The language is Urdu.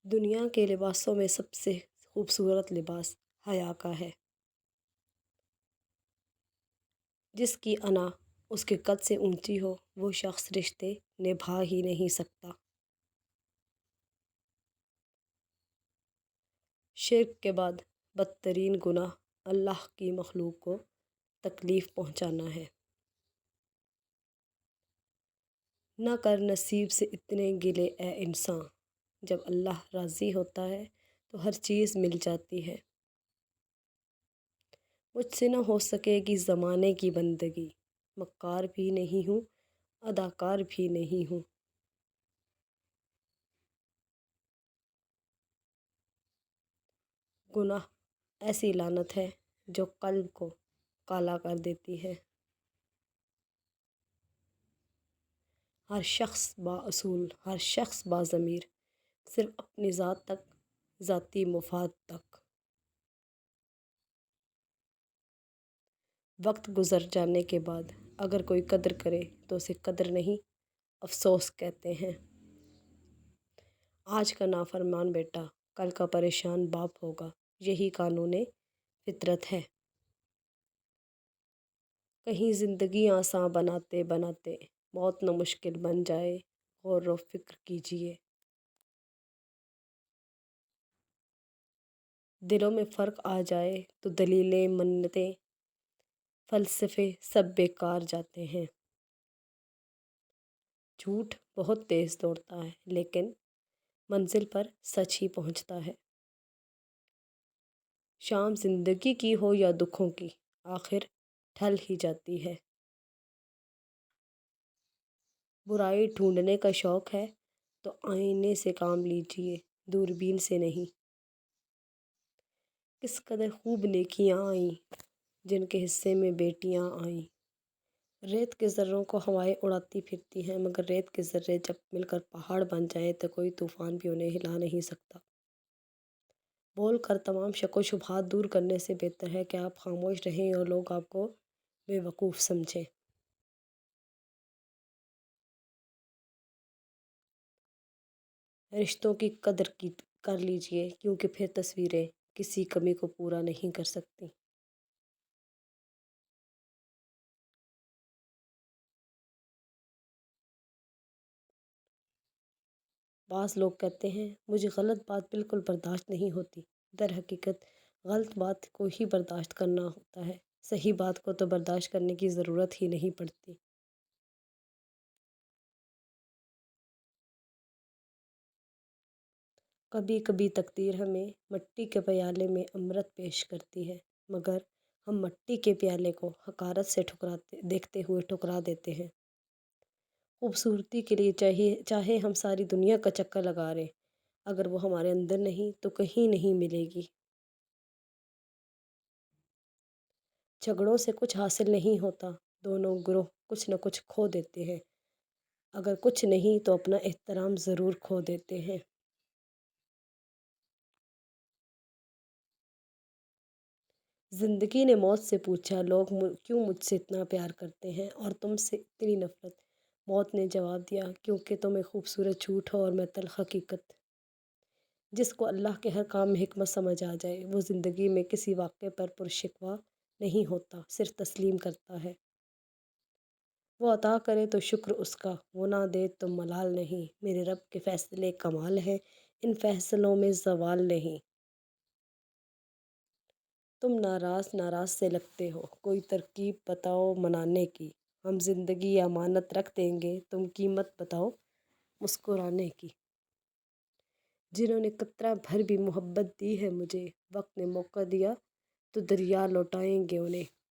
دنیا کے لباسوں میں سب سے خوبصورت لباس حیا کا ہے۔ جس کی انا اس کے قد سے اونچی ہو وہ شخص رشتے نبھا ہی نہیں سکتا۔ شرک کے بعد بدترین گناہ اللہ کی مخلوق کو تکلیف پہنچانا ہے۔ نہ کر نصیب سے اتنے گلے اے انسان، جب اللہ راضی ہوتا ہے تو ہر چیز مل جاتی ہے۔ مجھ سے نہ ہو سکے گی زمانے کی بندگی، مکار بھی نہیں ہوں اداکار بھی نہیں ہوں۔ گناہ ایسی لعنت ہے جو قلب کو کالا کر دیتی ہے۔ ہر شخص با اصول، ہر شخص با ضمیر، صرف اپنی ذات تک، ذاتی مفاد تک۔ وقت گزر جانے کے بعد اگر کوئی قدر کرے تو اسے قدر نہیں افسوس کہتے ہیں۔ آج کا نافرمان بیٹا کل کا پریشان باپ ہوگا، یہی قانون فطرت ہے۔ کہیں زندگی آساں بناتے بناتے موت نہ مشکل بن جائے، غور و فکر کیجیے۔ دلوں میں فرق آ جائے تو دلیلیں، منتیں، فلسفے سب بیکار جاتے ہیں۔ جھوٹ بہت تیز دوڑتا ہے لیکن منزل پر سچ ہی پہنچتا ہے۔ شام زندگی کی ہو یا دکھوں کی، آخر ڈھل ہی جاتی ہے۔ برائی ڈھونڈنے کا شوق ہے تو آئینے سے کام لیجیے، دوربین سے نہیں۔ کس قدر خوب نیکیاں آئیں جن کے حصے میں بیٹیاں آئیں۔ ریت کے ذروں کو ہوائیں اڑاتی پھرتی ہیں، مگر ریت کے ذرے جب مل کر پہاڑ بن جائیں تو کوئی طوفان بھی انہیں ہلا نہیں سکتا۔ بول کر تمام شک و شبہات دور کرنے سے بہتر ہے کہ آپ خاموش رہیں اور لوگ آپ کو بے وقوف سمجھیں۔ رشتوں کی قدر کر لیجیے کیونکہ پھر تصویریں کسی کمی کو پورا نہیں کر سکتی۔ بعض لوگ کہتے ہیں مجھے غلط بات بالکل برداشت نہیں ہوتی، در حقیقت غلط بات کو ہی برداشت کرنا ہوتا ہے، صحیح بات کو تو برداشت کرنے کی ضرورت ہی نہیں پڑتی۔ کبھی کبھی تقدیر ہمیں مٹی کے پیالے میں امرت پیش کرتی ہے، مگر ہم مٹی کے پیالے کو حقارت سے دیکھتے ہوئے ٹھکرا دیتے ہیں۔ خوبصورتی کے لیے چاہے ہم ساری دنیا کا چکر لگا رہے، اگر وہ ہمارے اندر نہیں تو کہیں نہیں ملے گی۔ جھگڑوں سے کچھ حاصل نہیں ہوتا، دونوں گروہ کچھ نہ کچھ کھو دیتے ہیں، اگر کچھ نہیں تو اپنا احترام ضرور کھو دیتے ہیں۔ زندگی نے موت سے پوچھا لوگ کیوں مجھ سے اتنا پیار کرتے ہیں اور تم سے اتنی نفرت؟ موت نے جواب دیا کیونکہ تم ایک خوبصورت جھوٹ ہو اور میں تلخ حقیقت۔ جس کو اللہ کے ہر کام میں حکمت سمجھ آ جائے وہ زندگی میں کسی واقعے پر پرشکوہ نہیں ہوتا، صرف تسلیم کرتا ہے۔ وہ عطا کرے تو شکر اس کا، وہ نہ دے تو ملال نہیں۔ میرے رب کے فیصلے کمال ہیں، ان فیصلوں میں زوال نہیں۔ تم ناراض ناراض سے لگتے ہو، کوئی ترکیب بتاؤ منانے کی، ہم زندگی امانت رکھ دیں گے، تم قیمت بتاؤ مسکرانے کی۔ جنہوں نے قطرہ بھر بھی محبت دی ہے مجھے، وقت نے موقع دیا تو دریا لوٹائیں گے انہیں۔